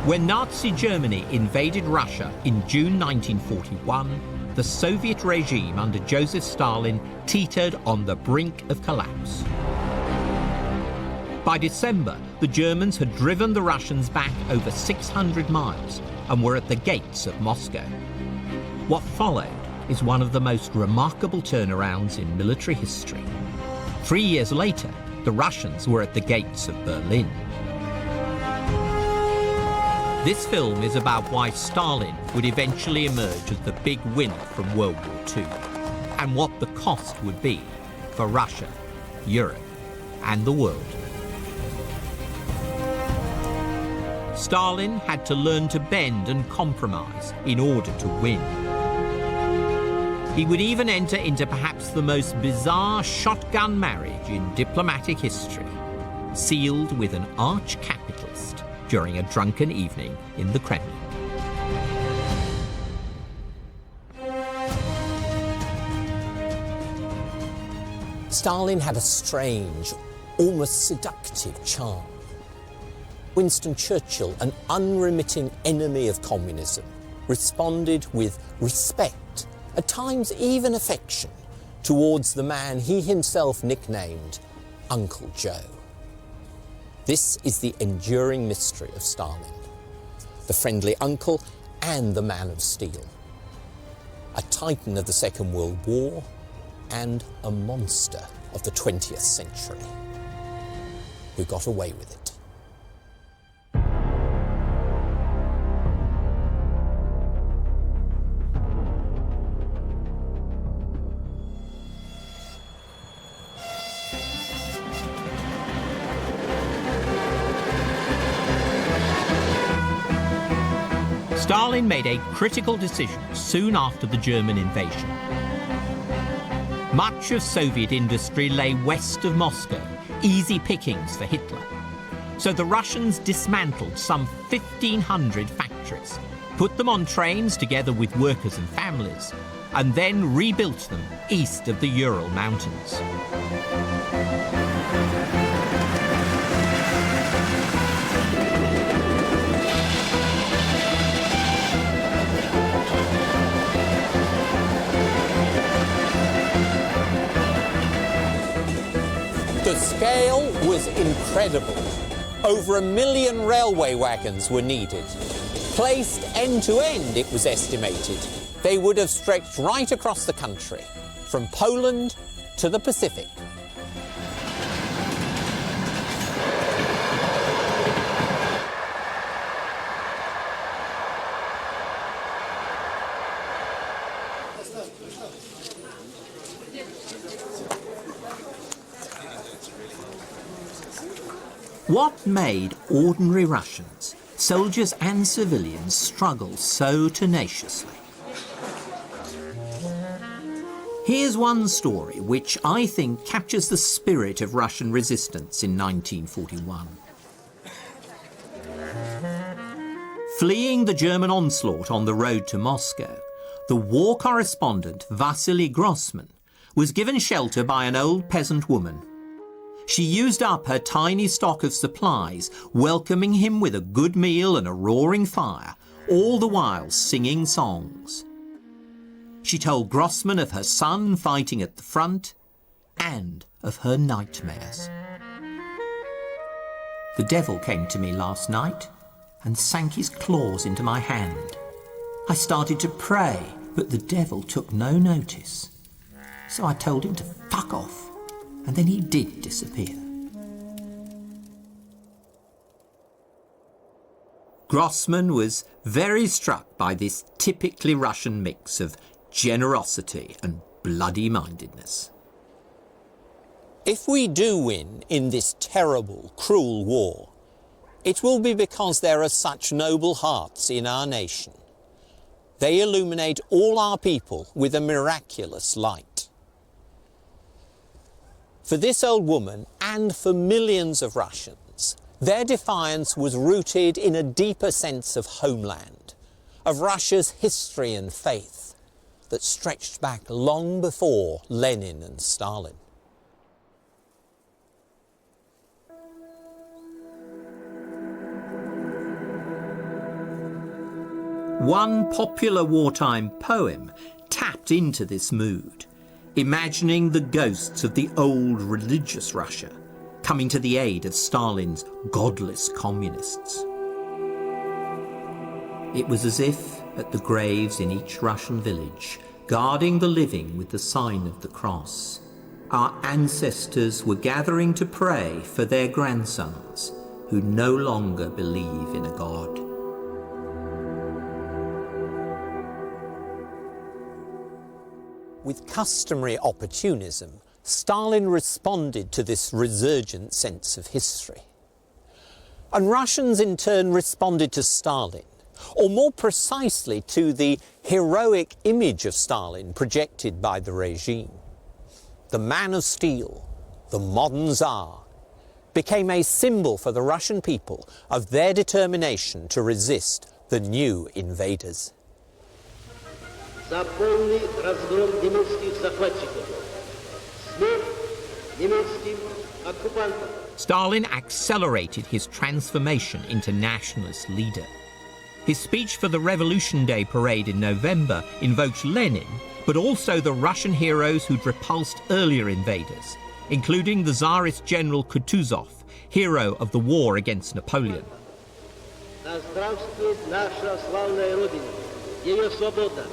When Nazi Germany invaded Russia in June 1941, the Soviet regime under Joseph Stalin teetered on the brink of collapse. By December, the Germans had driven the Russians back over 600 miles and were at the gates of Moscow. What followed is one of the most remarkable turnarounds in military history. 3 years later, the Russians were at the gates of Berlin. This film is about why Stalin would eventually emerge as the big winner from World War II, and what the cost would be for Russia, Europe, and the world. Stalin had to learn to bend and compromise in order to win. He would even enter into perhaps the most bizarre shotgun marriage in diplomatic history, sealed with an arch-capitalist during a drunken evening in the Kremlin. Stalin had a strange, almost seductive charm. Winston Churchill, an unremitting enemy of communism, responded with respect, at times even affection, towards the man he himself nicknamed Uncle Joe. This is the enduring mystery of Stalin, the friendly uncle and the man of steel, a titan of the Second World War and a monster of the 20th century, who got away with it. Stalin made a critical decision soon after the German invasion. Much of Soviet industry lay west of Moscow, easy pickings for Hitler. So the Russians dismantled some 1,500 factories, put them on trains together with workers and families, and then rebuilt them east of the Ural Mountains. The scale was incredible. Over 1 million railway wagons were needed. Placed end to end, it was estimated, they would have stretched right across the country, from Poland to the Pacific. What made ordinary Russians, soldiers and civilians, struggle so tenaciously? Here's one story which I think captures the spirit of Russian resistance in 1941. Fleeing the German onslaught on the road to Moscow, the war correspondent Vasily Grossman was given shelter by an old peasant woman. She used up her tiny stock of supplies, welcoming him with a good meal and a roaring fire, all the while singing songs. She told Grossman of her son fighting at the front and of her nightmares. The devil came to me last night and sank his claws into my hand. I started to pray, but the devil took no notice. So I told him to fuck off, and then he did disappear. Grossman was very struck by this typically Russian mix of generosity and bloody-mindedness. If we do win in this terrible, cruel war, it will be because there are such noble hearts in our nation. They illuminate all our people with a miraculous light. For this old woman and for millions of Russians, their defiance was rooted in a deeper sense of homeland, of Russia's history and faith that stretched back long before Lenin and Stalin. One popular wartime poem tapped into this mood, imagining the ghosts of the old religious Russia coming to the aid of Stalin's godless communists. It was as if, at the graves in each Russian village, guarding the living with the sign of the cross, our ancestors were gathering to pray for their grandsons who no longer believe in a god. With customary opportunism, Stalin responded to this resurgent sense of history. And Russians in turn responded to Stalin, or more precisely to the heroic image of Stalin projected by the regime. The man of steel, the modern Tsar, became a symbol for the Russian people of their determination to resist the new invaders. За полный разгром немецких захватчиков. Смерть немецким оккупантам. Stalin accelerated his transformation into nationalist leader. His speech for the Revolution Day parade in November invoked Lenin, but also the Russian heroes who'd repulsed earlier invaders, including the Tsarist general Kutuzov, hero of the war against Napoleon. Да здравствует наша славная Родина, ее свобода.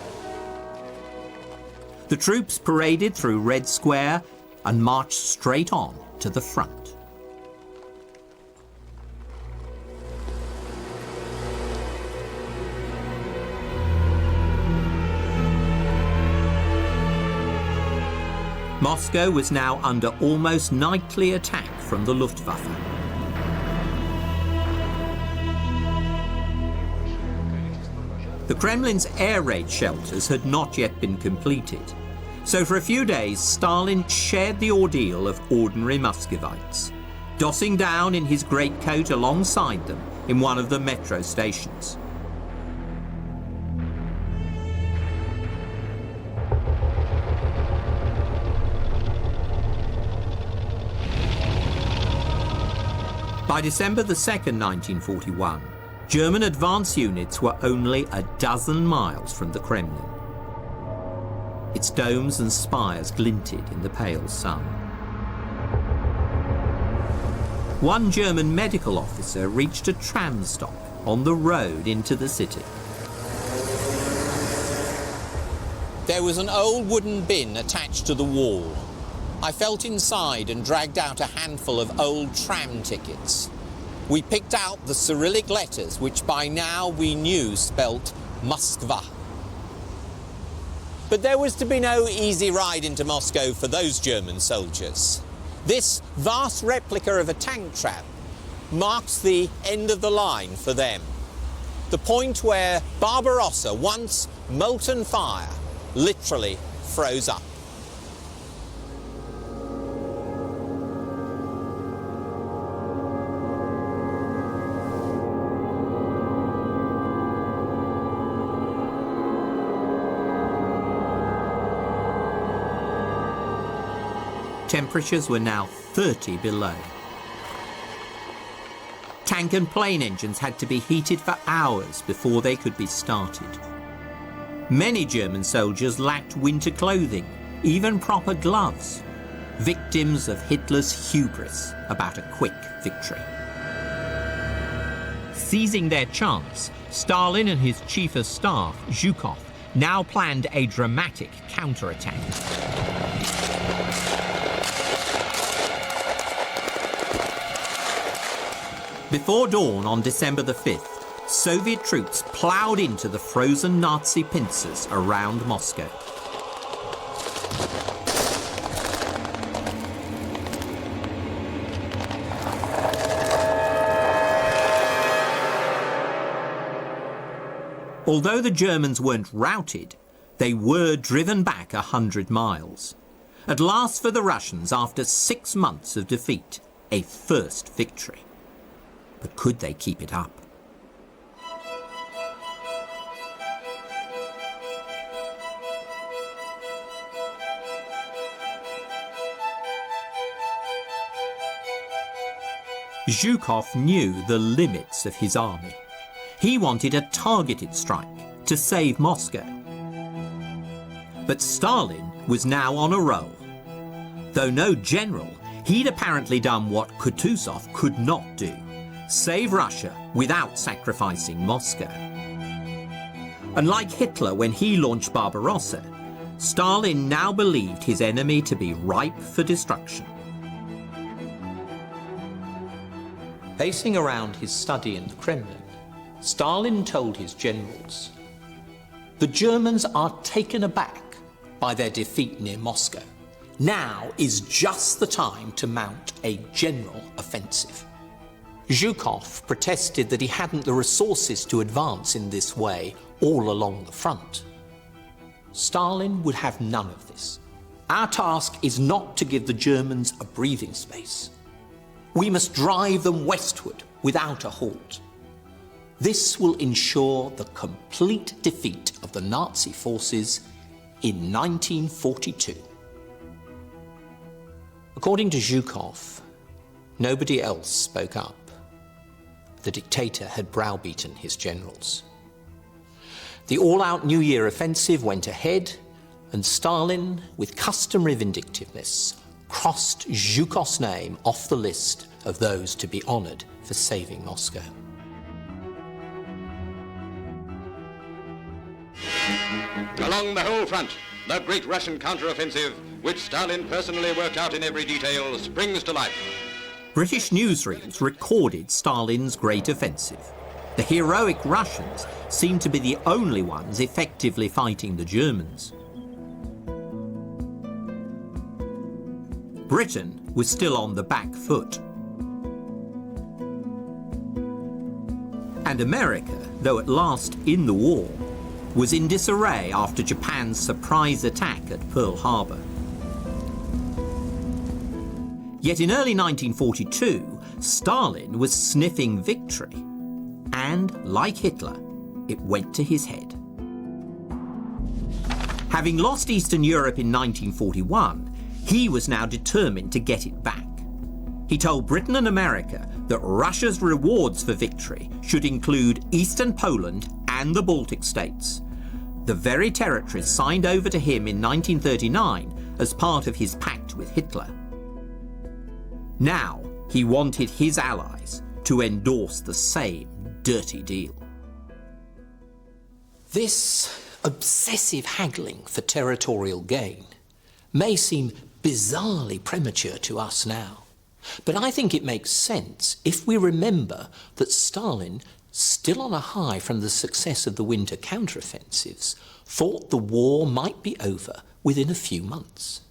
The troops paraded through Red Square and marched straight on to the front. Moscow was now under almost nightly attack from the Luftwaffe. The Kremlin's air raid shelters had not yet been completed, so for a few days Stalin shared the ordeal of ordinary Muscovites, dossing down in his greatcoat alongside them in one of the metro stations. By December the 2nd, 1941, German advance units were only a dozen miles from the Kremlin. Its domes and spires glinted in the pale sun. One German medical officer reached a tram stop on the road into the city. There was an old wooden bin attached to the wall. I felt inside and dragged out a handful of old tram tickets. We picked out the Cyrillic letters, which by now we knew spelt Moskva. But there was to be no easy ride into Moscow for those German soldiers. This vast replica of a tank tram marks the end of the line for them. The point where Barbarossa, once molten fire, literally froze up. Temperatures were now 30 below. Tank and plane engines had to be heated for hours before they could be started. Many German soldiers lacked winter clothing, even proper gloves, victims of Hitler's hubris about a quick victory. Seizing their chance, Stalin and his chief of staff, Zhukov, now planned a dramatic counterattack. Before dawn on December the 5th, Soviet troops ploughed into the frozen Nazi pincers around Moscow. Although the Germans weren't routed, they were driven back 100 miles. At last for the Russians, after 6 months of defeat, a first victory. But could they keep it up? Zhukov knew the limits of his army. He wanted a targeted strike, to save Moscow. But Stalin was now on a roll. Though no general, he'd apparently done what Kutuzov could not do: save Russia without sacrificing Moscow. And like Hitler when he launched Barbarossa, Stalin now believed his enemy to be ripe for destruction. Pacing around his study in the Kremlin, Stalin told his generals, "The Germans are taken aback by their defeat near Moscow. Now is just the time to mount a general offensive." Zhukov protested that he hadn't the resources to advance in this way all along the front. Stalin would have none of this. "Our task is not to give the Germans a breathing space. We must drive them westward without a halt. This will ensure the complete defeat of the Nazi forces in 1942. According to Zhukov, nobody else spoke up. The dictator had browbeaten his generals. The all-out New Year offensive went ahead, and Stalin, with customary vindictiveness, crossed Zhukov's name off the list of those to be honoured for saving Moscow. Along the whole front, the great Russian counter-offensive, which Stalin personally worked out in every detail, springs to life. British newsreels recorded Stalin's great offensive. The heroic Russians seemed to be the only ones effectively fighting the Germans. Britain was still on the back foot. And America, though at last in the war, was in disarray after Japan's surprise attack at Pearl Harbor. Yet in early 1942, Stalin was sniffing victory, and, like Hitler, it went to his head. Having lost Eastern Europe in 1941, he was now determined to get it back. He told Britain and America that Russia's rewards for victory should include Eastern Poland and the Baltic states, the very territories signed over to him in 1939 as part of his pact with Hitler. Now he wanted his allies to endorse the same dirty deal. This obsessive haggling for territorial gain may seem bizarrely premature to us now, but I think it makes sense if we remember that Stalin, still on a high from the success of the winter counteroffensives, thought the war might be over within a few months.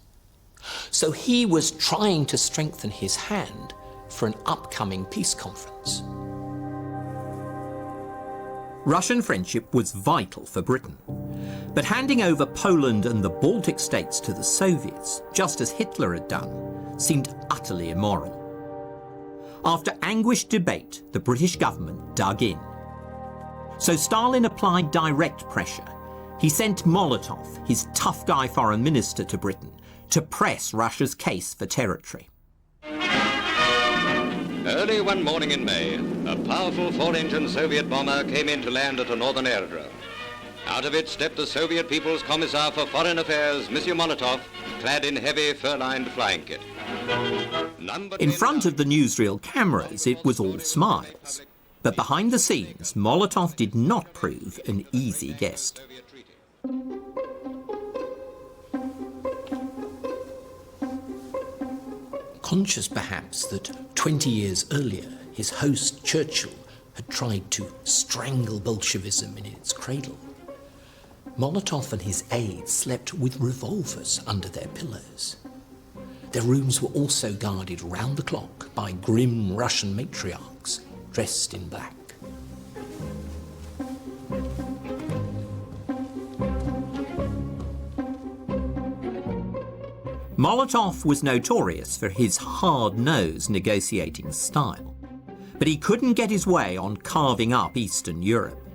So he was trying to strengthen his hand for an upcoming peace conference. Russian friendship was vital for Britain, but handing over Poland and the Baltic states to the Soviets, just as Hitler had done, seemed utterly immoral. After anguished debate, the British government dug in. So Stalin applied direct pressure. He sent Molotov, his tough guy foreign minister, to Britain to press Russia's case for territory. Early one morning in May, a powerful 4-engine Soviet bomber came in to land at a northern aerodrome. Out of it stepped the Soviet People's Commissar for Foreign Affairs, Monsieur Molotov, clad in heavy fur-lined flying kit. In front of the newsreel cameras, it was all smiles. But behind the scenes, Molotov did not prove an easy guest. Conscious perhaps that 20 years earlier his host Churchill had tried to strangle Bolshevism in its cradle, Molotov and his aides slept with revolvers under their pillows. Their rooms were also guarded round the clock by grim Russian matriarchs dressed in black. Molotov was notorious for his hard-nosed negotiating style, but he couldn't get his way on carving up Eastern Europe.